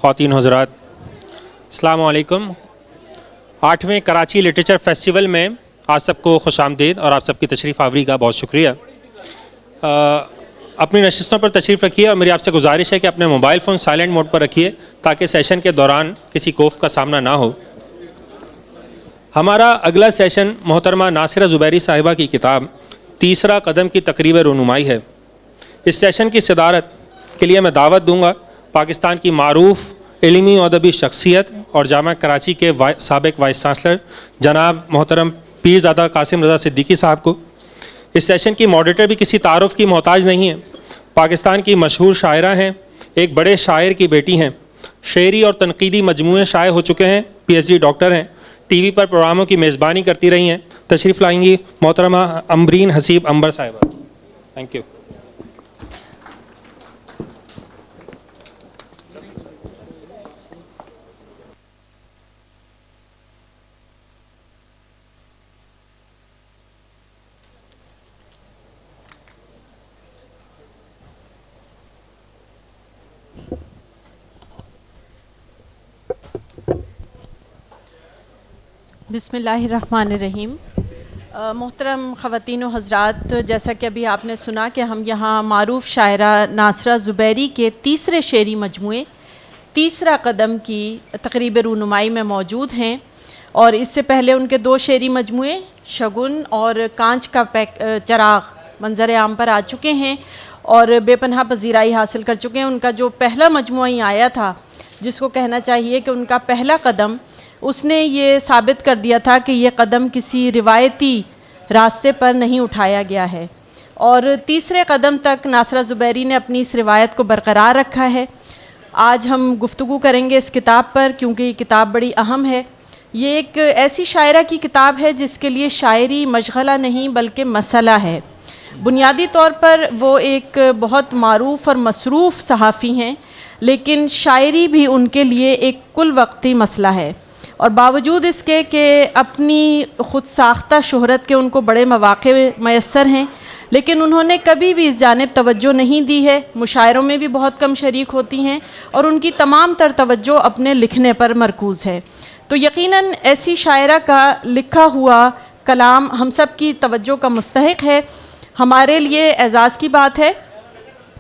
ख़वातीन हज़रात, अस्सलामु अलैकुम। 8वें कराची लिटरेचर फेस्टिवल में आप सबको खुशामदीद और आप सबकी तशरीफ़ आवरी का बहुत शुक्रिया। अपनी नशिस्तों पर तशरीफ़ रखिए और मेरी आपसे गुजारिश है कि अपने मोबाइल फ़ोन साइलेंट मोड पर रखिए ताकि सेशन के दौरान किसी खौफ का सामना ना हो। हमारा अगला सेशन मोहतरमा नासिरा ज़ुबैरी साहिबा की किताब तीसरा कदम की तकरीब रुनुमाई है। इस सेशन की सदारत के लिए मैं दावत दूँगा पाकिस्तान की मारूफ इल्मी और अदबी शख्सियत और जामा कराची के साबिक वाइस चांसलर जनाब मोहतरम पीरज़ादा कासिम रज़ा सिद्दीकी साहब को। इस सेशन की मॉडरेटर भी किसी तारुफ़ की मोहताज नहीं है। पाकिस्तान की मशहूर शायरा हैं, एक बड़े शायर की बेटी हैं, शेरी और तनकीदी मजमूए शाये हो चुके हैं, PhD डॉक्टर हैं, TV पर प्रोग्रामों की मेज़बानी करती रही हैं। तशरीफ़ लाएंगी मोहतरमा अम्बरीन हसीब अंबर साहिबा। Thank you. बिस्मिल्लाहिर्रहमानिर्रहीम। मोहतरम ख़वातीन व हज़रात, जैसा कि अभी आपने सुना कि हम यहाँ मारूफ़ शायरा नासिरा ज़ुबैरी के तीसरे शेरी मजमूए तीसरा कदम की तकरीब रुनुमाई में मौजूद हैं और इससे पहले उनके 2 शेरी मजमूए शगुन और कांच का चराग मंजर आम पर आ चुके हैं और बेपनाह पजीराई हासिल कर चुके हैं। उनका जो पहला मजमूआ ही आया था, जिसको कहना चाहिए कि उनका पहला कदम, उसने ये साबित कर दिया था कि ये कदम किसी रिवायती रास्ते पर नहीं उठाया गया है और तीसरे कदम तक नासिरा ज़ुबैरी ने अपनी इस रिवायत को बरकरार रखा है। आज हम गुफ्तगू करेंगे इस किताब पर क्योंकि ये किताब बड़ी अहम है। ये एक ऐसी शायरा की किताब है जिसके लिए शायरी मशगला नहीं बल्कि मसला है। बुनियादी तौर पर वो एक बहुत मारूफ़ और मसरूफ़ सहाफ़ी हैं, लेकिन शायरी भी उनके लिए एक कुल वक्ती मसला है और बावजूद इसके कि अपनी ख़ुद साख्ता शोहरत के उनको बड़े मौक़े मैसर हैं, लेकिन उन्होंने कभी भी इस जानिब तवज्जो नहीं दी है। मुशायरों में भी बहुत कम शरीक होती हैं और उनकी तमाम तर तवज्जो अपने लिखने पर मरकूज़ है। तो यकीनन ऐसी शायरा का लिखा हुआ कलाम हम सब की तवज्जो का मुस्तहिक है। हमारे लिए एज़ाज़ की बात है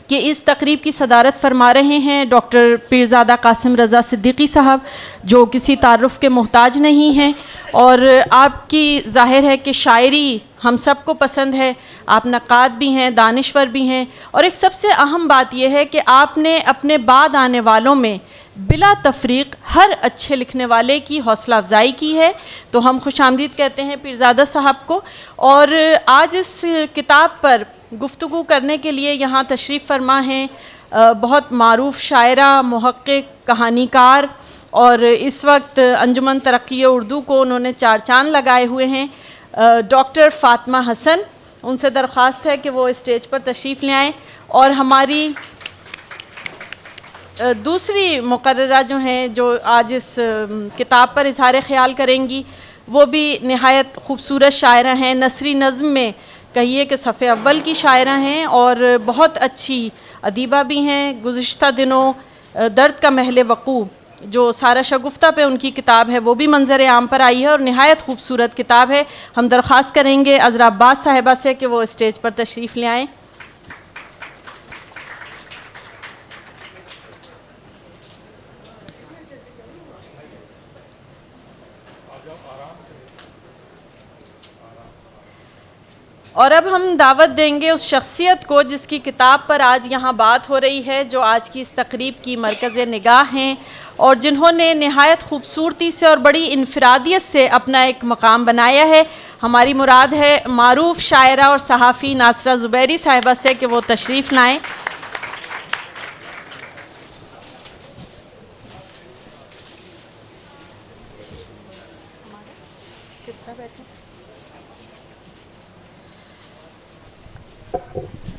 कि इस तकरीब की सदारत फरमा रहे हैं डॉक्टर पीरज़ादा कासिम रज़ा सिद्दीकी साहब, जो किसी तारुफ़ के मोहताज नहीं हैं और आपकी ज़ाहिर है कि शायरी हम सब को पसंद है। आप नक़ाद भी हैं, दानिश्वर भी हैं और एक सबसे अहम बात यह है कि आपने अपने बाद आने वालों में बिला तफरीक हर अच्छे लिखने वाले की हौसला अफजाई की है। तो हम खुशामदीद कहते हैं पीरज़ादा साहब को। और आज इस किताब पर गुफ्तगू करने के लिए यहाँ तशरीफ़ फरमा हैं बहुत मारूफ़ शायरा, मुहक्किक, कहानीकार और इस वक्त अंजुमन तरक्की उर्दू को उन्होंने 4 चाँद लगाए हुए हैं, डॉक्टर फ़ातिमा हसन। उनसे दरख्वास्त है कि वो स्टेज पर तशरीफ़ ले आएँ और हमारी दूसरी मुकर्ररा जो हैं जो आज इस किताब पर इज़हार ख़याल करेंगी, वो भी नहायत ख़ूबसूरत शायरा हैं। नसरी नज़्म में कहिए कि सफ़े अव्वल की शायरा हैं और बहुत अच्छी अदीबा भी हैं। गुज़िश्ता दिनों दर्द का महल वक़ूफ़, जो सारा शगुफ्ता पे उनकी किताब है, वो भी मंजर आम पर आई है और नहायत ख़ूबसूरत किताब है। हम दरख्वास्त करेंगे अज़रा अब्बास साहिबा से कि वो स्टेज पर तशरीफ़ ले आएँ। और अब हम दावत देंगे उस शख्सियत को जिसकी किताब पर आज यहाँ बात हो रही है, जो आज की इस तकरीब की मरकज़ निगाह हैं और जिन्होंने नहायत ख़ूबसूरती से और बड़ी इनफरादियत से अपना एक मकाम बनाया है। हमारी मुराद है मारूफ़ शायरा और सहाफ़ी नासिरा ज़ुबैरी साहिबा से कि वो तशरीफ़ लाएँ। किस तरह बैठे?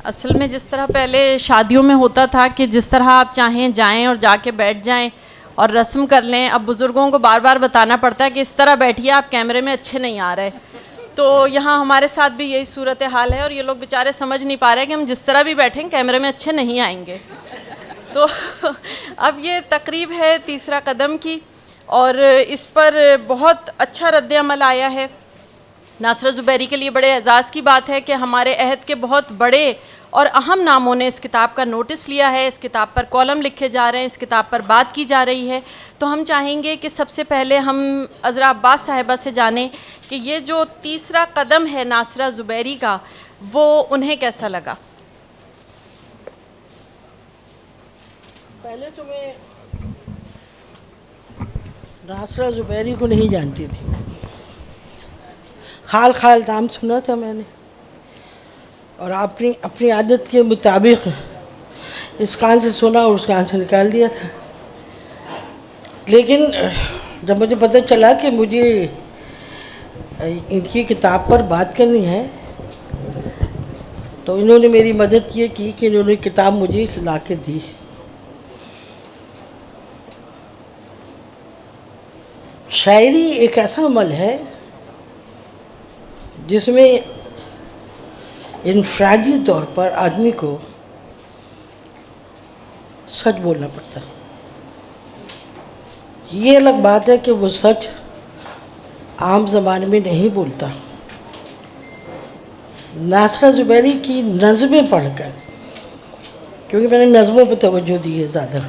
असल में जिस तरह पहले शादियों में होता था कि जिस तरह आप चाहें जाएं और जाके बैठ जाएं और रस्म कर लें, अब बुज़ुर्गों को बार बार बताना पड़ता है कि इस तरह बैठिए, आप कैमरे में अच्छे नहीं आ रहे। तो यहाँ हमारे साथ भी यही सूरत हाल है और ये लोग बेचारे समझ नहीं पा रहे कि हम जिस तरह भी बैठें कैमरे में अच्छे नहीं आएंगे। तो अब ये तकरीब है तीसरा कदम की, और इस पर बहुत अच्छा रद्द-ए-अमल आया है। नासरा ज़ुबैरी के लिए बड़े एज़ाज़ की बात है कि हमारे अहद के बहुत बड़े और अहम नामों ने इस किताब का नोटिस लिया है, इस किताब पर कॉलम लिखे जा रहे हैं, इस किताब पर बात की जा रही है। तो हम चाहेंगे कि सबसे पहले हम अज़रा अब्बास साहिबा से जानें कि ये जो तीसरा कदम है नासरा ज़ुबैरी का, वो उन्हें कैसा लगा। पहले तो मैं नासरा ज़ुबैरी को नहीं जानती थी, खाल खाल नाम सुना था मैंने और अपनी अपनी आदत के मुताबिक इस कान से सुना और उस कान से निकाल दिया था। लेकिन जब मुझे पता चला कि मुझे इनकी किताब पर बात करनी है, तो इन्होंने मेरी मदद ये की कि इन्होंने किताब मुझे ला के दी। शायरी एक ऐसा अमल है जिसमें इनफरादी तौर पर आदमी को सच बोलना पड़ता है। ये अलग बात है कि वो सच आम ज़माने में नहीं बोलता। नासरा ज़ुबैरी की नज़में पढ़कर, क्योंकि मैंने नज़मों पर तवज्जो दी है ज़्यादा,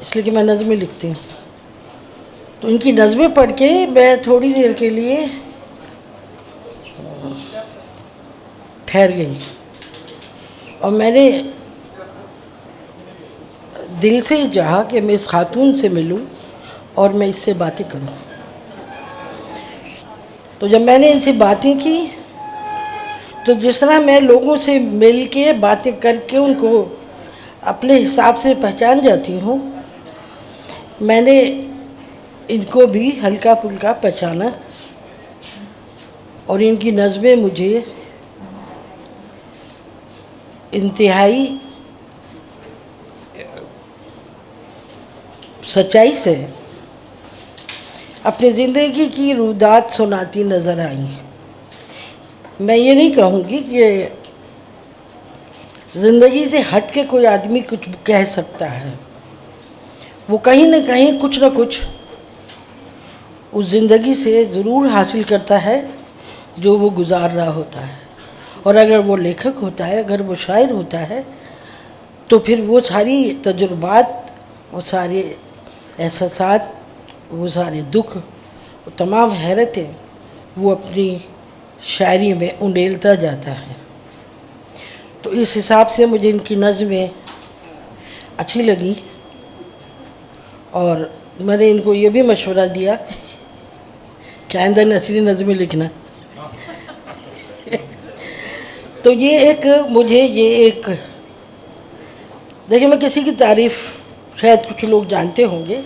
इसलिए कि मैं नज़में लिखती हूँ, तो इनकी नज़में पढ़ के मैं थोड़ी देर के लिए ठहर गई और मैंने दिल से चाहा कि मैं इस खातून से मिलूं और मैं इससे बातें करूं। तो जब मैंने इनसे बातें की, तो जिस तरह मैं लोगों से मिल के बातें करके उनको अपने हिसाब से पहचान जाती हूँ, मैंने इनको भी हल्का फुल्का पहचाना और इनकी नज़में मुझे इंतहाई सच्चाई से अपनी ज़िंदगी की रुदात सुनाती नज़र आई। मैं ये नहीं कहूँगी कि ज़िंदगी से हट के कोई आदमी कुछ कह सकता है, वो कहीं ना कहीं कुछ ना कुछ उस ज़िंदगी से ज़रूर हासिल करता है जो वो गुजार रहा होता है। और अगर वो लेखक होता है, अगर वो शायर होता है, तो फिर वो सारी तजुर्बात, वो सारे एहसासात, वो सारे दुख, वो तमाम हैरतें वो अपनी शायरी में उंडेलता जाता है। तो इस हिसाब से मुझे इनकी नज़में अच्छी लगी और मैंने इनको ये भी मशवरा दिया कि आइंदा नसरी नज़में लिखना। तो ये एक मुझे ये एक देखिए, मैं किसी की तारीफ़ शायद कुछ लोग जानते होंगे,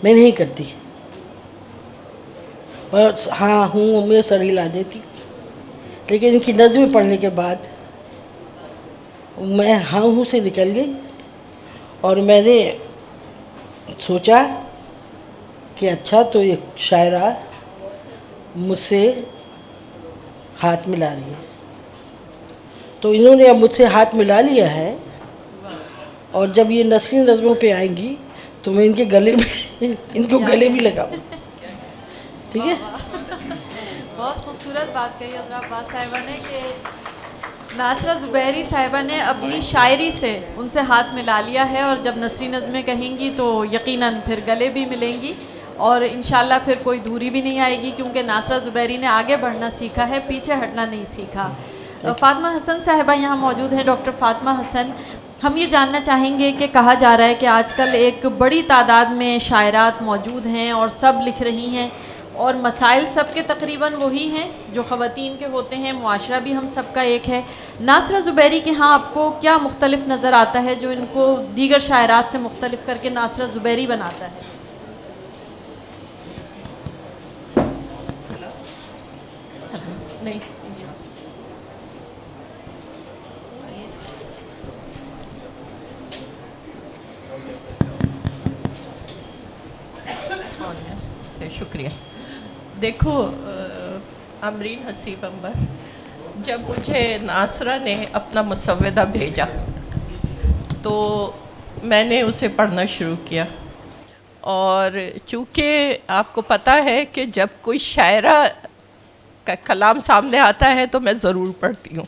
मैं नहीं करती, बस हाँ हूँ मैं सर हिला देती। लेकिन इनकी नज़में पढ़ने के बाद मैं हाँ हूँ से निकल गई और मैंने सोचा कि अच्छा, तो एक शायरा मुझसे हाथ मिला रही है। तो इन्होंने अब मुझसे हाथ मिला लिया है और जब ये नसरी नज़मों पे आएंगी तो मैं इनके गले में इनको गले भी लगाऊँ। ठीक है, बहुत खूबसूरत बात कही हज़रत अब्बास साहिबा ने कि नासरा ज़ुबैरी साहिबा ने अपनी शायरी से उनसे हाथ मिला लिया है और जब नसरी नज़में कहेंगी तो यकीनन फिर गले भी मिलेंगी और इंशाल्लाह फिर कोई दूरी भी नहीं आएगी, क्योंकि नासरा ज़ुबैरी ने आगे बढ़ना सीखा है, पीछे हटना नहीं सीखा। फ़ातिमा हसन साहिबा यहाँ मौजूद हैं। डॉक्टर फ़ातिमा हसन, हम ये जानना चाहेंगे कि कहा जा रहा है कि आजकल एक बड़ी तादाद में शायरात मौजूद हैं और सब लिख रही हैं और मसाइल सबके तकरीबन वही हैं जो ख़वातीन के होते हैं, मुआशरा भी हम सबका एक है। नासरा ज़ुबैरी के यहाँ आपको क्या मुख्तलिफ नज़र आता है जो इनको दीगर शायरात से मुख्तलिफ करके नासरा ज़ुबैरी बनाता है? नहीं, शुक्रिया। देखो अमरीन हसीब अंबर, जब मुझे नासरा ने अपना मुसव्वदा भेजा तो मैंने उसे पढ़ना शुरू किया, और चूँकि आपको पता है कि जब कोई शायरा का कलाम सामने आता है तो मैं ज़रूर पढ़ती हूँ,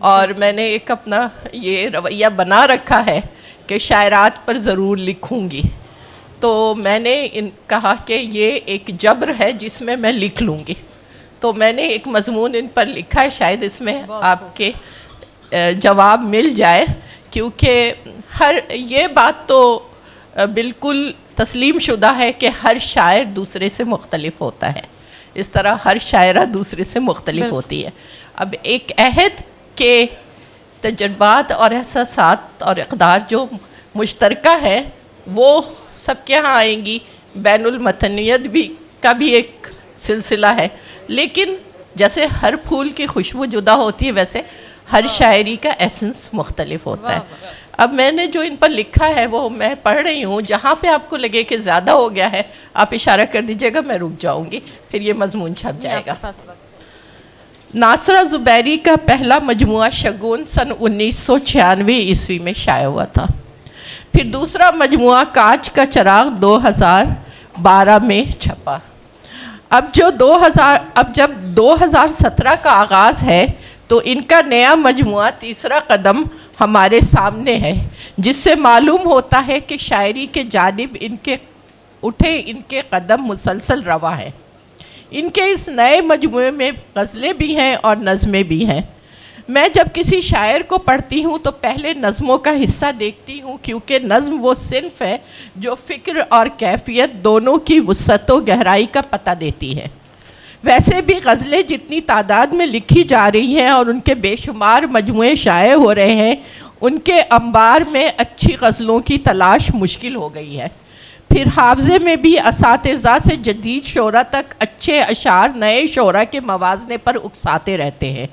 और मैंने एक अपना ये रवैया बना रखा है कि शायरात पर ज़रूर लिखूँगी। तो मैंने कहा कि ये एक जबर है जिसमें मैं लिख लूँगी, तो मैंने एक मजमून इन पर लिखा है, शायद इसमें आपके जवाब मिल जाए, क्योंकि ये बात तो बिल्कुल तस्लीम शुदा है कि हर शायर दूसरे से मुख्तलिफ होता है, इस तरह हर शायरा दूसरे से मुख्तलिफ होती है। अब एक अहद के तजर्बात और एहसासात और इक़दार जो मुश्तरका है वो सबके यहाँ आएंगी, बैनुल मतनियत भी का भी एक सिलसिला है, लेकिन जैसे हर फूल की खुशबू जुदा होती है वैसे हर शायरी का एसेंस मुख्तलिफ होता है। अब मैंने जो इन पर लिखा है वो मैं पढ़ रही हूँ, जहाँ पे आपको लगे कि ज़्यादा हो गया है आप इशारा कर दीजिएगा, मैं रुक जाऊँगी, फिर ये मजमून छप जाएगा। नासरा ज़ुबैरी का पहला मजमुआ शगुन सन 1996 ईस्वी में शाया हुआ था। फिर दूसरा मजमुआ कांच का चिराग 2012 में छपा। अब जब 2017 का आगाज़ है तो इनका नया मजमुआ तीसरा कदम हमारे सामने है, जिससे मालूम होता है कि शायरी के जानिब इनके कदम मुसलसल रवा है। इनके इस नए मजमुए में गज़लें भी हैं और नज़में भी हैं। मैं जब किसी शायर को पढ़ती हूँ तो पहले नज़मों का हिस्सा देखती हूँ, क्योंकि नज़म वो सिन्फ़ है जो फ़िक्र और कैफियत दोनों की वुसअत व गहराई का पता देती है। वैसे भी गज़लें जितनी तादाद में लिखी जा रही हैं और उनके बेशुमार मजमुए शाये हो रहे हैं, उनके अंबार में अच्छी गज़लों की तलाश मुश्किल हो गई है। फिर हाफ़ज़े में भी असातिज़ा से जदीद शोरा तक अच्छे अशार नए शोरा के मवाज़ने पर उकसाते रहते हैं।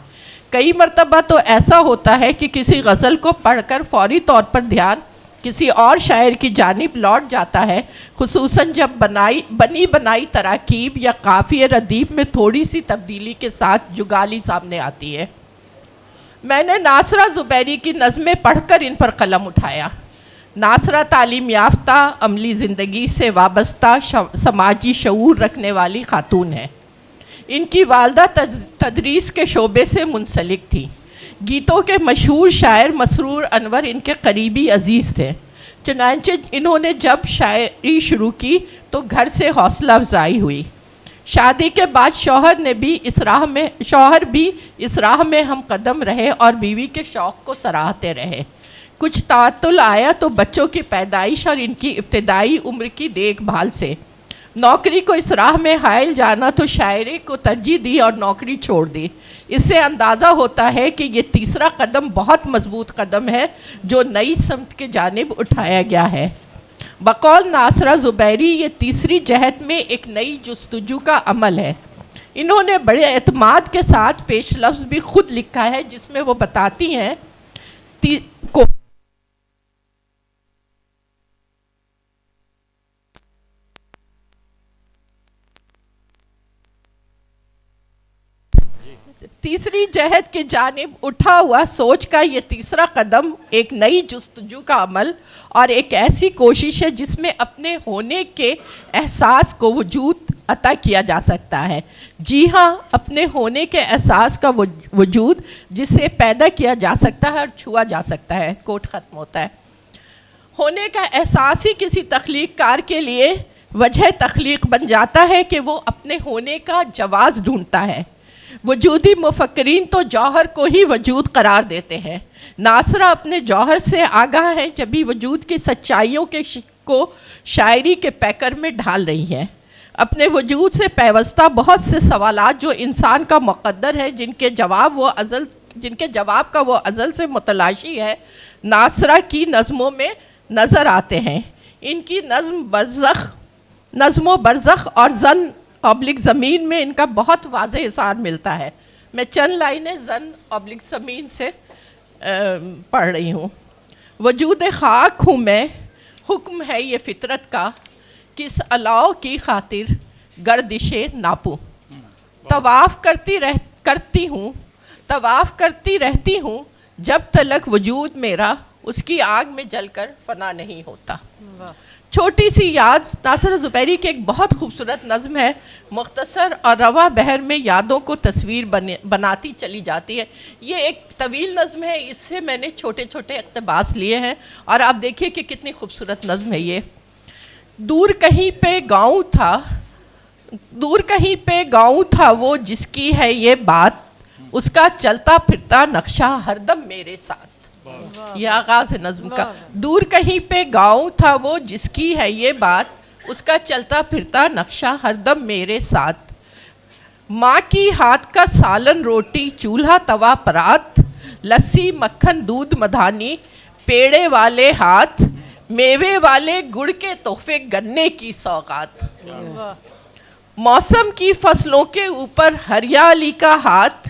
कई मरतबा तो ऐसा होता है कि किसी गज़ल को पढ़कर फ़ौरी तौर पर ध्यान किसी और शायर की जानिब लौट जाता है, खुसूसन जब बनी बनाई तराकीब या काफ़िए रदीफ में थोड़ी सी तब्दीली के साथ जुगाली सामने आती है। मैंने नासरा ज़ुबैरी की नज़में पढ़कर इन पर कलम उठाया। नासरा तालीम याफ्ता, अमली ज़िंदगी से वाबस्ता समाजी शऊर रखने वाली खातून है। इनकी वालदा तदरीस के शोबे से मुंसलिक थी। गीतों के मशहूर शायर मसरूर अनवर इनके करीबी अजीज़ थे। चुनांचे इन्होंने जब शायरी शुरू की तो घर से हौसला अफजाई हुई। शादी के बाद शौहर भी इस राह में हम कदम रहे और बीवी के शौक़ को सराहते रहे। कुछ तातुल आया तो बच्चों की पैदाइश और इनकी इब्तदाई उम्र की देखभाल से। नौकरी को इस राह में हायल जाना तो शायरी को तरजीह दी और नौकरी छोड़ दी। इससे अंदाज़ा होता है कि ये तीसरा कदम बहुत मजबूत कदम है जो नई समत के जानिब उठाया गया है। बकौल नासरा ज़ुबैरी ये तीसरी जहत में एक नई जुस्तजू का अमल है। इन्होंने बड़े एतमाद के साथ पेश लफ्ज़ भी खुद लिखा है, जिसमें वो बताती हैं तीसरी जहद के जानिब उठा हुआ सोच का ये तीसरा कदम एक नई जुस्तजू का अमल और एक ऐसी कोशिश है जिसमें अपने होने के एहसास को वजूद अता किया जा सकता है। जी हाँ, अपने होने के एहसास का वजूद जिसे पैदा किया जा सकता है और छुआ जा सकता है। कोट ख़त्म होता है। होने का एहसास ही किसी तख्लीक कार के लिए वजह तख्लीक बन जाता है कि वो अपने होने का जवाज़ ढूंढता है। वजूदी मुफक्किरीन तो जौहर को ही वजूद करार देते हैं। नासरा अपने जौहर से आगाह है, जब भी वजूद की सच्चाइयों को शायरी के पैकर में ढाल रही है। अपने वजूद से पैवस्ता बहुत से सवालात जो इंसान का मुक़द्दर है, जिनके जवाब का वो अज़ल से मुतलाशी है, नासरा की नज़मों में नज़र आते हैं। इनकी नज़्म बरज़ख और ज़न ऑब्लिक ज़मीन में इनका बहुत वाज़ेह इज़हार मिलता है। मैं चंद लाइनें ज़न ऑब्लिक ज़मीन से पढ़ रही हूँ। वजूद खाक हूँ मैं, हुक्म है ये फ़ितरत का, किस अलाव की खातिर गर्दिशे नापूं। तवाफ़ करती रहती हूँ जब तलक वजूद मेरा उसकी आग में जलकर फना नहीं होता। छोटी सी याद नासिरा ज़ुबैरी की एक बहुत खूबसूरत नज़्म है, मुख्तसर और रवा बहर में यादों को तस्वीर बनाती चली जाती है। ये एक तवील नज़्म है, इससे मैंने छोटे छोटे इक़्तिबास लिए हैं और आप देखिए कि कितनी खूबसूरत नज़्म है ये। दूर कहीं पे गाँव था, दूर कहीं पे गाँव था वो जिसकी है ये बात, उसका चलता फिरता नक्शा हरदम मेरे साथ। ये आगाज़ है नज़्म का। दूर कहीं पे गाँव था वो जिसकी है ये बात, उसका चलता फिरता नक्शा हरदम मेरे साथ। माँ की हाथ का सालन रोटी चूल्हा तवा परात, लस्सी मक्खन दूध मधानी पेड़े वाले हाथ, मेवे वाले गुड़ के तोहफे गन्ने की सौगात। मौसम की फसलों के ऊपर हरियाली का हाथ,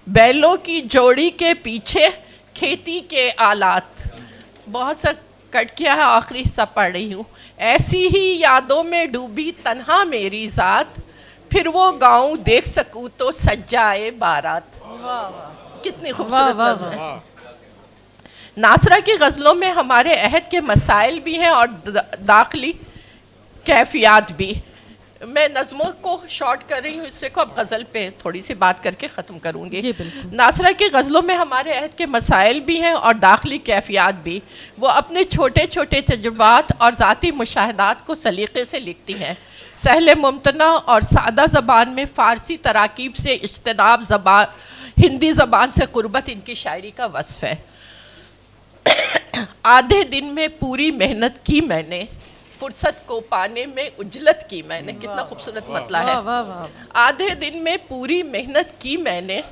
बैलों की जोड़ी के पीछे खेती के आलात। बहुत सा कट किया है, आखिरी हिस्सा पढ़ रही हूँ। ऐसी ही यादों में डूबी तन्हा मेरी ज़ात, फिर वो गाँव देख सकूँ तो सज्जाए बारात। कितनी खूबसूरत नज़्म है। नासिरा की गज़लों में हमारे अहद के मसाइल भी हैं और दाखिली कैफियत भी। मैं नज़मों को शॉर्ट कर रही हूँ, इससे को अब गज़ल पे थोड़ी सी बात करके ख़त्म करूँगी। नासिरा की गज़लों में हमारे अहद के मसाइल भी हैं और दाखिली कैफियत भी। वो अपने छोटे छोटे तजुर्बात और ज़ाती मुशाहदात को सलीक़े से लिखती हैं। सहल मुमतना और सादा ज़बान में फ़ारसी तराकीब से इज्तनाब, ज़बान हिंदी ज़बान से क़ुर्बत इनकी शायरी का वस्फ़ है। आधे दिन में पूरी मेहनत की मैंने, फुर्सत को पाने में उजलत की मैंने। कितना खूबसूरत मतला है। आधे दिन में पूरी मेहनत की मैंने,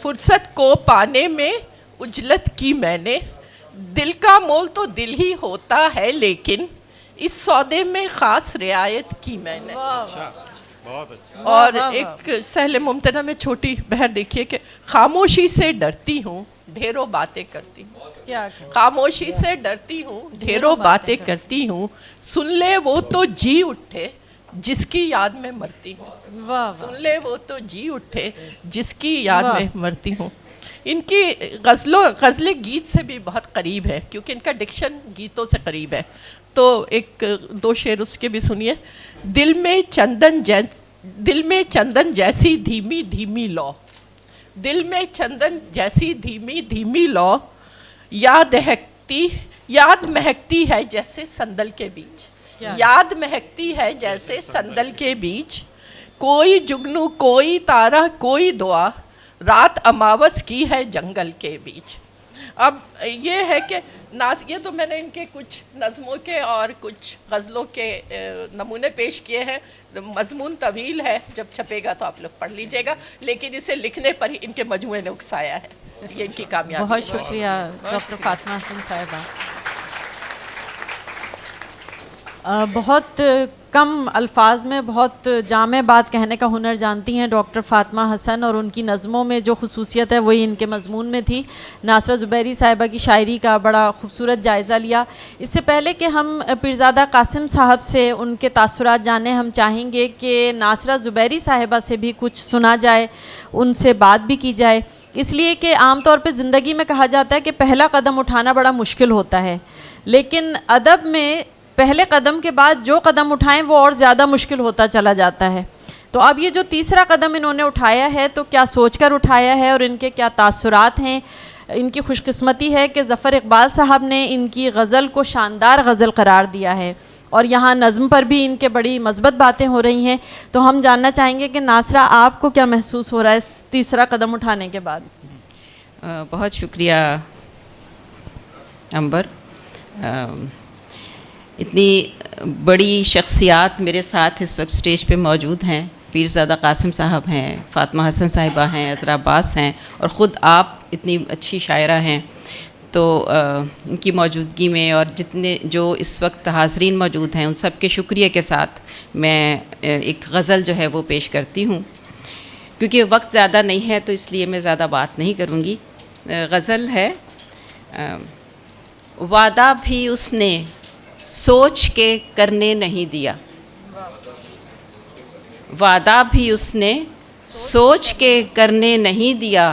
फुर्सत को पाने में उजलत की मैंने। दिल का मोल तो दिल ही होता है, लेकिन इस सौदे में ख़ास रियायत की मैंने। और एक सहले मुमतना में छोटी बहर देखिए कि खामोशी से डरती हूँ ढेरों बातें करती हूँ। खामोशी से डरती हूँ ढेरों बातें करती हूँ, सुन ले वो तो जी उठे जिसकी याद में मरती हूँ। सुन ले वो तो जी उठे जिसकी याद में मरती हूँ। इनकी गज़लें गीत से भी बहुत करीब है, क्योंकि इनका डिक्शन गीतों से करीब है। तो एक दो शेर उसके भी सुनिए। दिल में चंदन जैसी धीमी धीमी लौ, दिल में चंदन जैसी धीमी धीमी लौ, याद महकती है जैसे संदल के बीच। याद महकती है जैसे संदल के बीच, कोई जुगनू कोई तारा कोई दुआ, रात अमावस की है जंगल के बीच। अब ये है कि ये तो मैंने इनके कुछ नज़मों के और कुछ गज़लों के नमूने पेश किए हैं। मज़मून तवील है, जब छपेगा तो आप लोग पढ़ लीजिएगा, लेकिन इसे लिखने पर ही इनके मजमूए ने उकसाया है। ये इनकी कामयाबी। बहुत शुक्रिया डॉक्टर फातिमा हसन साहिबा। बहुत कम अल्फाज में बहुत जामे बात कहने का हुनर जानती हैं डॉक्टर फातिमा हसन, और उनकी नज़मों में जो खुसूसियत है वही इनके मज़मून में थी। नासिरा ज़ुबैरी साहिबा की शायरी का बड़ा खूबसूरत जायज़ा लिया। इससे पहले कि हम पीरज़ादा कासिम साहब से उनके तासुरात जाने, हम चाहेंगे कि नासिरा ज़ुबैरी साहिबा से भी कुछ सुना जाए, उनसे बात भी की जाए। इसलिए कि आम तौर पे ज़िंदगी में कहा जाता है कि पहला कदम उठाना बड़ा मुश्किल होता है, लेकिन अदब में पहले कदम के बाद जो कदम उठाएं वो और ज़्यादा मुश्किल होता चला जाता है। तो अब ये जो तीसरा कदम इन्होंने उठाया है, तो क्या सोचकर उठाया है और इनके क्या तासुरात हैं। इनकी खुशकिस्मती है कि ज़फ़र इकबाल साहब ने इनकी गज़ल को शानदार गज़ल करार दिया है, और यहाँ नज़्म पर भी इनके बड़ी मज़बत बातें हो रही हैं। तो हम जानना चाहेंगे कि नासिरा, आपको क्या महसूस हो रहा है इस तीसरा कदम उठाने के बाद? बहुत शुक्रिया अंबर। इतनी बड़ी शख्सियात मेरे साथ इस वक्त स्टेज पे मौजूद हैं। पीरज़ादा कासिम साहब हैं, फातिमा हसन साहिबा हैं, अज़रा अब्बास हैं, और ख़ुद आप इतनी अच्छी शायरा हैं। तो उनकी मौजूदगी में और जितने जो इस वक्त हाज़रीन मौजूद हैं, उन सब के शुक्रिया के साथ मैं एक गज़ल जो है वो पेश करती हूँ। क्योंकि वक्त ज़्यादा नहीं है तो इसलिए मैं ज़्यादा बात नहीं करूँगी। गज़ल है, वादा भी उसने सोच के करने नहीं दिया, वादा भी उसने सोच के करने नहीं दिया,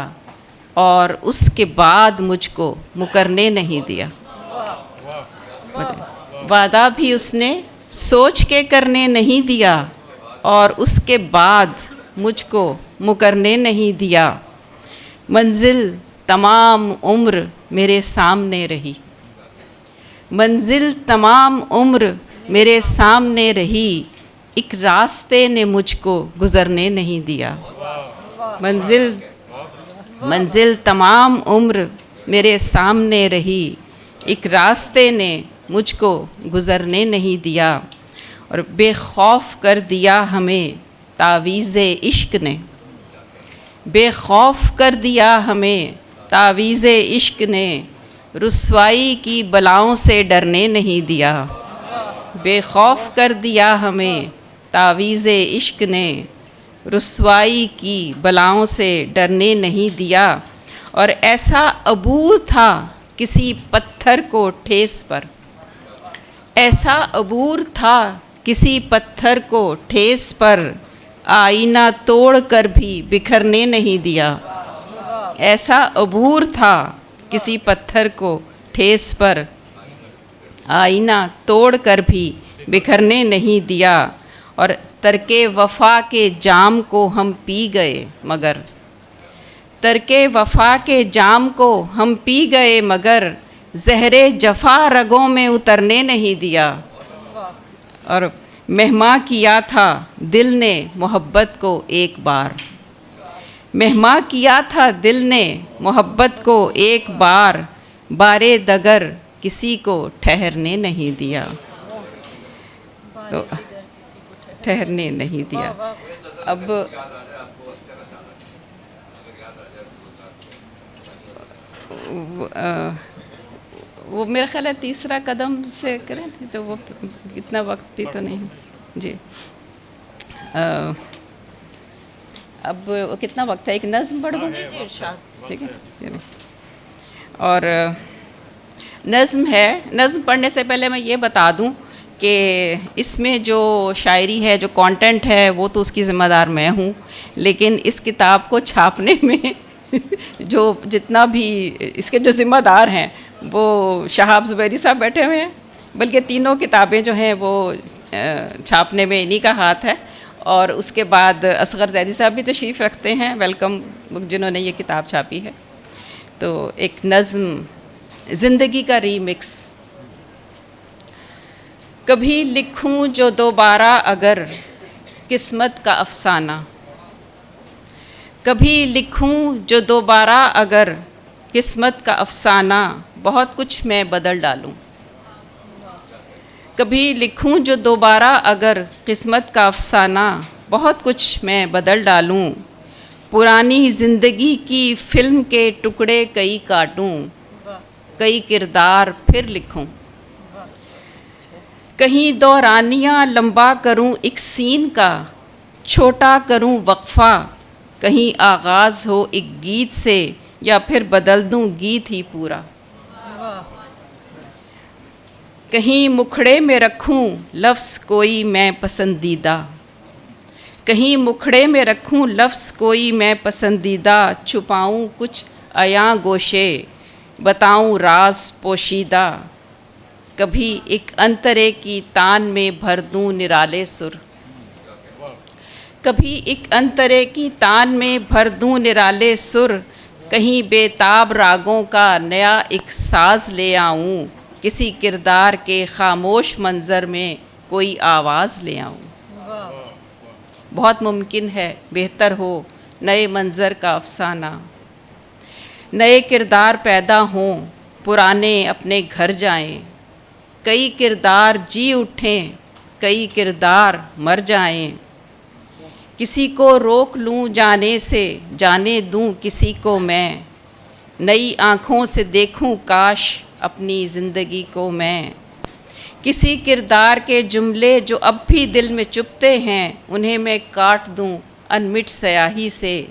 और उसके बाद मुझको मुकरने नहीं दिया। वादा भी उसने सोच के करने नहीं दिया, और उसके बाद मुझको मुकरने नहीं दिया। मंजिल तमाम उम्र मेरे सामने रही, मंजिल तमाम उम्र मेरे सामने रही, एक रास्ते ने मुझको गुज़रने नहीं दिया। मंजिल तमाम उम्र मेरे सामने रही, एक रास्ते ने मुझको गुज़रने नहीं दिया। और बेखौफ कर दिया हमें तावीज़े इश्क ने, बेखौफ कर दिया हमें तावीज़े इश्क ने, रुसवाई की बलाओं से डरने नहीं दिया। बेखौफ कर दिया हमें तावीज़े इश्क ने, रुसवाई की बलाओं से डरने नहीं दिया। और ऐसा अबूर था किसी पत्थर को ठेस पर, ऐसा अबूर था किसी पत्थर को ठेस पर, आईना तोड़ कर भी बिखरने नहीं दिया। ऐसा अबूर था किसी पत्थर को ठेस पर, आईना तोड़ कर भी बिखरने नहीं दिया। और तरके वफ़ा के जाम को हम पी गए मगर, तरके वफ़ा के जाम को हम पी गए मगर, ज़हरे जफ़ा रगों में उतरने नहीं दिया। और मेहमा किया था दिल ने मोहब्बत को एक बार, मेहमा किया था दिल ने मोहब्बत को एक बार, बारे दगर किसी को ठहरने नहीं दिया। तो ठहरने नहीं दिया। अब वो मेरा ख्याल है तीसरा कदम से करें तो वो इतना वक्त भी तो नहीं जी। अब वो कितना वक्त है, एक नज़्म पढ़ दूँ? ठीक है। और नज़्म है, नज़्म पढ़ने से पहले मैं ये बता दूँ कि इसमें जो शायरी है, जो कंटेंट है, वो तो उसकी ज़िम्मेदार मैं हूँ, लेकिन इस किताब को छापने में जो जितना भी इसके जो ज़िम्मेदार हैं वो शहाब ज़ुबैरी साहब बैठे हुए हैं, बल्कि तीनों किताबें जो हैं वो छापने में इन्हीं का हाथ है। और उसके बाद असगर ज़ैदी साहब भी तशरीफ़ रखते हैं, वेलकम, जिन्होंने ये किताब छापी है। तो एक नज़्म ज़िंदगी का रीमिक्स। कभी लिखूं जो दोबारा अगर किस्मत का अफसाना, कभी लिखूं जो दोबारा अगर किस्मत का अफसाना, बहुत कुछ मैं बदल डालूं। कभी लिखूं जो दोबारा अगर किस्मत का अफसाना, बहुत कुछ मैं बदल डालूं। पुरानी ज़िंदगी की फ़िल्म के टुकड़े कई काटूं, कई किरदार फिर लिखूं। कहीं दौरानियाँ लंबा करूं एक सीन का, छोटा करूं वक्फ़ा, कहीं आगाज़ हो एक गीत से या फिर बदल दूं गीत ही पूरा। कहीं मुखड़े में रखूं लफ्ज़ कोई मैं पसंदीदा, कहीं मुखड़े में रखूं लफ्ज़ कोई मैं पसंदीदा, छुपाऊं कुछ अयां गोशे, बताऊं राज पोशीदा। कभी एक अंतरे की तान में भर दूं निराले सुर, कभी एक अंतरे की तान में भर दूं निराले सुर, कहीं बेताब रागों का नया एक साज़ ले आऊं, किसी किरदार के खामोश मंज़र में कोई आवाज़ ले आऊं। बहुत मुमकिन है बेहतर हो नए मंज़र का अफसाना, नए किरदार पैदा हों, पुराने अपने घर जाएं, कई किरदार जी उठें, कई किरदार मर जाएं। किसी को रोक लूं जाने से, जाने दूं किसी को मैं, नई आँखों से देखूं काश अपनी ज़िंदगी को मैं। किसी किरदार के जुमले जो अब भी दिल में चुभते हैं, उन्हें मैं काट दूं अनमिट स्याही से।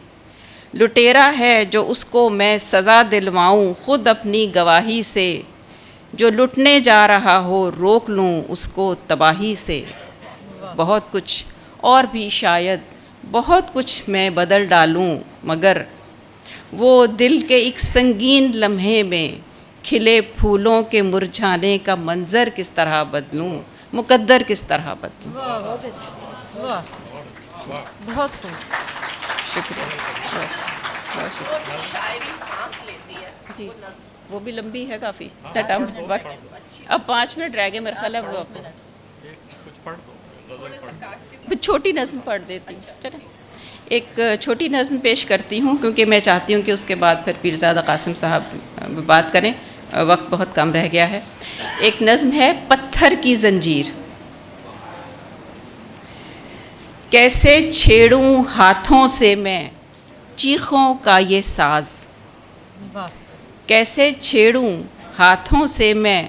लुटेरा है जो उसको मैं सज़ा दिलवाऊं खुद अपनी गवाही से, जो लुटने जा रहा हो रोक लूं उसको तबाही से। बहुत कुछ और भी शायद बहुत कुछ मैं बदल डालूं, मगर वो दिल के एक संगीन लम्हे में खिले फूलों के मुरझाने का मंजर किस तरह बदलूं, मुकद्दर किस तरह बदलूं। वाह, बहुत खूब। शुक्रिया, बहुत शुक्रिया। शायरी सांस लेती है जी, वो भी लंबी है काफ़ी। अब 5 मिनट रह गए मेरे ख्याल है। वो छोटी नज़्म पढ़ देती हूँ। चलो एक छोटी नज़्म पेश करती हूँ, क्योंकि मैं चाहती हूँ कि उसके बाद फिर पीरज़ादा कासिम साहब बात करें, वक्त बहुत कम रह गया है। एक नज़्म है पत्थर की ज़ंजीर। कैसे छेड़ूं हाथों से मैं चीखों का ये साज़, कैसे छेड़ूं हाथों से मैं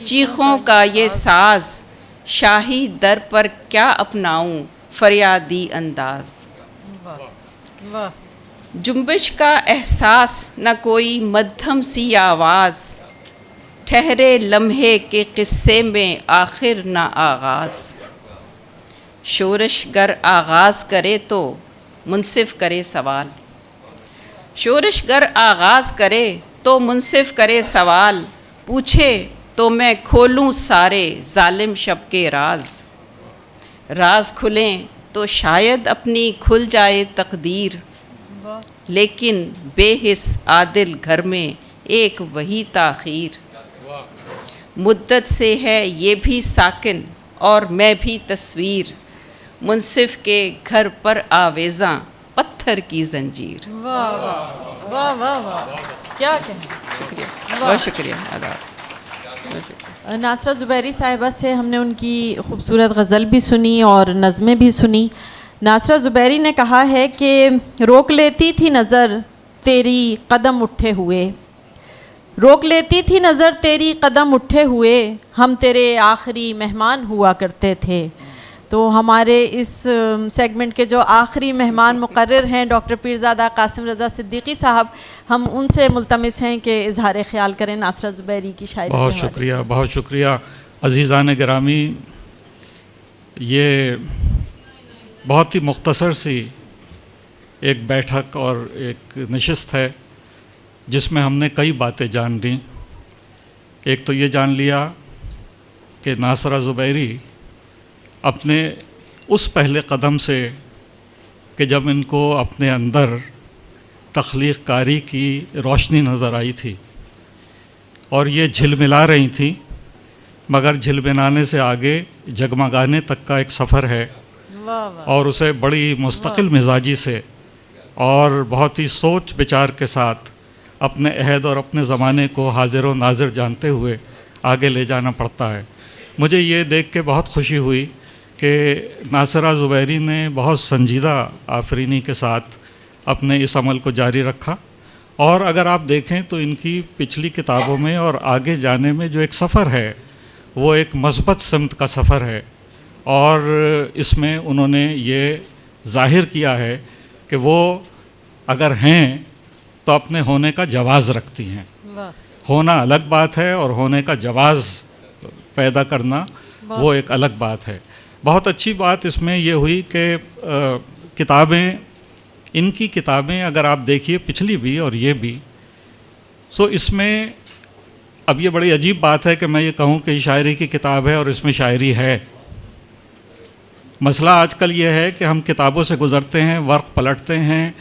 चीखों का ये साज़, शाही दर पर क्या अपनाऊं फरियादी अंदाज़। जुम्बिश का एहसास न कोई मध्यम सी आवाज़, ठहरे लम्हे के किस्से में आखिर न आगाज़। शोरश गर आगाज़ करे तो मुनसिफ करे सवाल, शोरश गर आगाज़ करे तो मुनसिफ करे सवाल, पूछे तो मैं खोलूं सारे जालिम शब के राज। राज खुलें तो शायद अपनी खुल जाए तकदीर, लेकिन बेहिस आदिल घर में एक वही ताख़ीर। मुद्दत से है ये भी साकिन और मैं भी तस्वीर, मुनसिफ के घर पर आवेज़ां पत्थर की ज़ंजीर। वाह वाह वाह वाह, क्या कहें। शुक्रिया, बहुत शुक्रिया, आदाब। नासरा ज़ुबैरी साहिबा से हमने उनकी ख़ूबसूरत गज़ल भी सुनी और नज़में भी सुनी। नासरा ज़ुबैरी ने कहा है कि रोक लेती थी नज़र तेरी कदम उठे हुए, रोक लेती थी नज़र तेरी कदम उठे हुए, हम तेरे आखिरी मेहमान हुआ करते थे। तो हमारे इस सेगमेंट के जो आखिरी मेहमान मुकर्रर हैं डॉक्टर पीरज़ादा कासिम रज़ा सिद्दीकी साहब, हम उनसे मुल्तमिस हैं कि इजहार ख्याल करें नासरा ज़ुबैरी की शायरी। बहुत शुक्रिया, बहुत शुक्रिया अज़ीज़ान गिरामी। ये बहुत ही मुख्तसर सी एक बैठक और एक नशिस्त है जिसमें हमने कई बातें जान ली। एक तो ये जान लिया कि नासरा ज़ुबैरी अपने उस पहले कदम से कि जब इनको अपने अंदर तख्लीक़ कारी की रोशनी नज़र आई थी और ये झिलमिला रही थी, मगर झिलमिलाने से आगे जगमगाने तक का एक सफ़र है। और उसे बड़ी मुस्तकिल मिजाजी से और बहुत ही सोच विचार के साथ अपने अहद और अपने ज़माने को हाजिर व नाज़िर जानते हुए आगे ले जाना पड़ता है। मुझे ये देख के बहुत खुशी हुई कि नासरा ज़ुबैरी ने बहुत संजीदा आफरीनी के साथ अपने इस अमल को जारी रखा। और अगर आप देखें तो इनकी पिछली किताबों में और आगे जाने में जो एक सफ़र है वो एक मस्बत सिमत का सफ़र है, और इसमें उन्होंने ये ज़ाहिर किया है कि वो अगर हैं तो अपने होने का जवाज़ रखती हैं। होना अलग बात है और होने का जवाज़ पैदा करना वो एक अलग बात है। बहुत अच्छी बात इसमें ये हुई कि किताबें, इनकी किताबें अगर आप देखिए पिछली भी और ये भी, सो इसमें अब ये बड़ी अजीब बात है कि मैं ये कहूँ कि शायरी की किताब है और इसमें शायरी है। मसला आजकल ये है कि हम किताबों से गुज़रते हैं, वर्क़ पलटते हैं,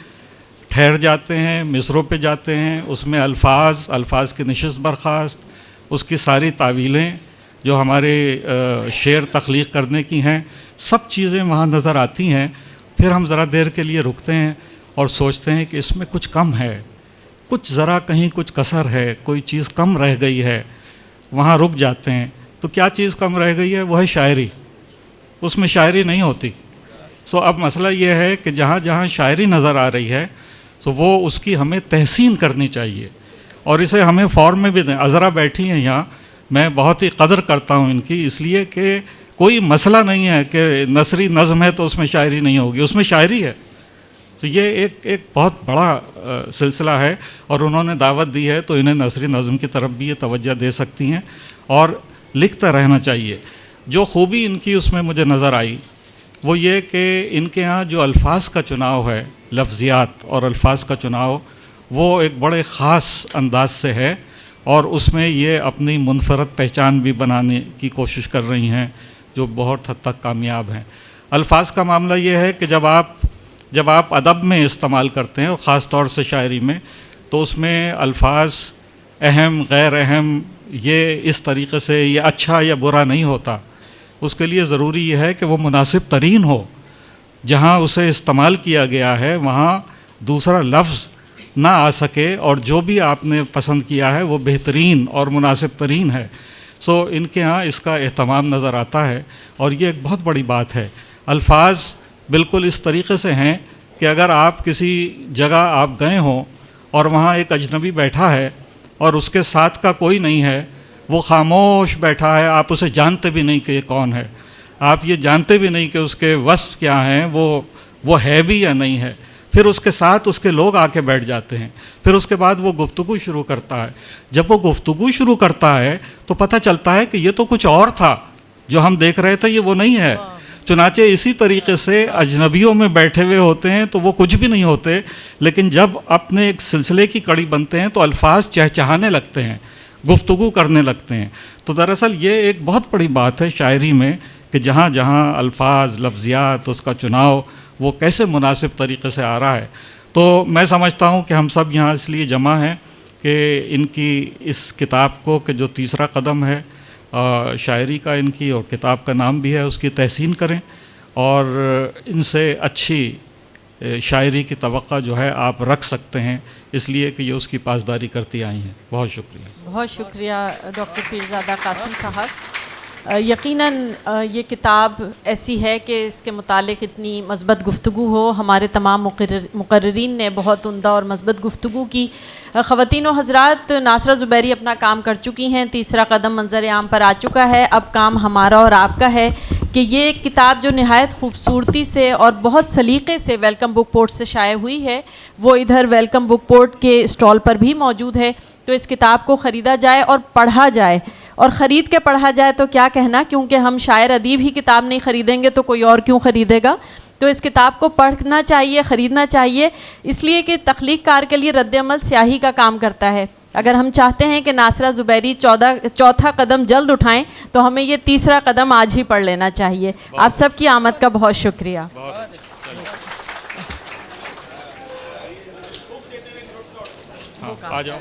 ठहर जाते हैं, मिसरों पे जाते हैं, उसमें अल्फाज की नशिस्त बर्खास्त, उसकी सारी तावीलें जो हमारे शेर तख्लीक़ करने की हैं, सब चीज़ें वहाँ नज़र आती हैं। फिर हम ज़रा देर के लिए रुकते हैं और सोचते हैं कि इसमें कुछ कम है, कुछ ज़रा कहीं कुछ कसर है, कोई चीज़ कम रह गई है, वहाँ रुक जाते हैं। तो क्या चीज़ कम रह गई है? वो है शायरी। उसमें शायरी नहीं होती। सो अब मसला ये है कि जहाँ जहाँ शायरी नज़र आ रही है तो वो उसकी हमें तहसीन करनी चाहिए और इसे हमें फ़ॉर्म में भी दें। अज़रा बैठी हैं यहाँ, मैं बहुत ही कदर करता हूँ इनकी, इसलिए कि कोई मसला नहीं है कि नसरी नज़म है तो उसमें शायरी नहीं होगी, उसमें शायरी है। तो ये एक बहुत बड़ा सिलसिला है और उन्होंने दावत दी है तो इन्हें नसरी नज़म की तरफ भी ये तवज्जो दे सकती हैं और लिखता रहना चाहिए। जो खूबी इनकी उसमें मुझे नज़र आई वो ये कि इनके यहाँ जो अल्फाज का चुनाव है, लफ्ज़ियात और अल्फाज का चुनाव, वो एक बड़े ख़ास अंदाज से है और उसमें ये अपनी मुनफरद पहचान भी बनाने की कोशिश कर रही हैं, जो बहुत हद तक कामयाब हैं। अल्फाज का मामला ये है कि जब आप अदब में इस्तेमाल करते हैं और ख़ास तौर से शायरी में, तो उसमें अल्फाज अहम गैर अहम ये इस तरीक़े से ये अच्छा या बुरा नहीं होता। उसके लिए ज़रूरी ये है कि वो मुनासिब तरीन हो। जहाँ उसे इस्तेमाल किया गया है वहाँ दूसरा लफ्ज़ ना आ सके, और जो भी आपने पसंद किया है वो बेहतरीन और मुनासिब तरीन है। सो इनके यहाँ इसका एहतमाम नज़र आता है, और ये एक बहुत बड़ी बात है। अल्फाज बिल्कुल इस तरीक़े से हैं कि अगर आप किसी जगह आप गए हों और वहाँ एक अजनबी बैठा है और उसके साथ का कोई नहीं है, वो खामोश बैठा है, आप उसे जानते भी नहीं कि ये कौन है, आप ये जानते भी नहीं कि उसके वस्फ़ क्या हैं, वो है भी या नहीं है। फिर उसके साथ उसके लोग आके बैठ जाते हैं, फिर उसके बाद वो गुफ्तगू शुरू करता है। जब वो गुफ्तगू शुरू करता है तो पता चलता है कि ये तो कुछ और था, जो हम देख रहे थे ये वो नहीं है। चुनाचे इसी तरीके से अजनबियों में बैठे हुए होते हैं तो वो कुछ भी नहीं होते, लेकिन जब अपने एक सिलसिले की कड़ी बनते हैं तो अल्फाज चहचहाने लगते हैं, गुफ्तगू करने लगते हैं। तो दरअसल ये एक बहुत बड़ी बात है शायरी में कि जहाँ जहाँ अल्फाज, लफ्ज़ियात, उसका चुनाव वो कैसे मुनासिब तरीक़े से आ रहा है। तो मैं समझता हूँ कि हम सब यहाँ इसलिए जमा हैं कि इनकी इस किताब को, कि जो तीसरा कदम है शायरी का इनकी, और किताब का नाम भी है, उसकी तहसीन करें, और इनसे अच्छी शायरी की तवक्का जो है आप रख सकते हैं, इसलिए कि ये उसकी पासदारी करती आई हैं। बहुत शुक्रिया। बहुत शुक्रिया डॉक्टर पीरज़ादा कासिम साहब। यकीनन ये किताब ऐसी है कि इसके मुतालिक इतनी मस्बत गुफ्तगू हो। हमारे तमाम मुकर्रिरीन ने बहुत उम्दा और मस्बत गुफ्तगू की। ख़वातीन व हज़रात, नासरा ज़ुबैरी अपना काम कर चुकी हैं, तीसरा कदम मंज़र आम पर आ चुका है। अब काम हमारा और आपका है कि ये किताब जो नहायत ख़ूबसूरती से और बहुत सलीक़े से वेलकम बुक पोर्ट से शाये हुई है, वो इधर वेलकम बुक पोर्ट के स्टॉल पर भी मौजूद है। तो इस किताब को ख़रीदा जाए और पढ़ा जाए, और ख़रीद के पढ़ा जाए तो क्या कहना, क्योंकि हम शायर अदीब ही किताब नहीं ख़रीदेंगे तो कोई और क्यों ख़रीदेगा। तो इस किताब को पढ़ना चाहिए, ख़रीदना चाहिए, इसलिए कि तख्लीक कार के लिए रद्द-ए-अमल स्याही का काम करता है। अगर हम चाहते हैं कि नासरा ज़ुबैरी चौथा कदम जल्द उठाएं, तो हमें ये तीसरा कदम आज ही पढ़ लेना चाहिए। आप सबकी आमद का बहुत शुक्रिया। आ जाओ।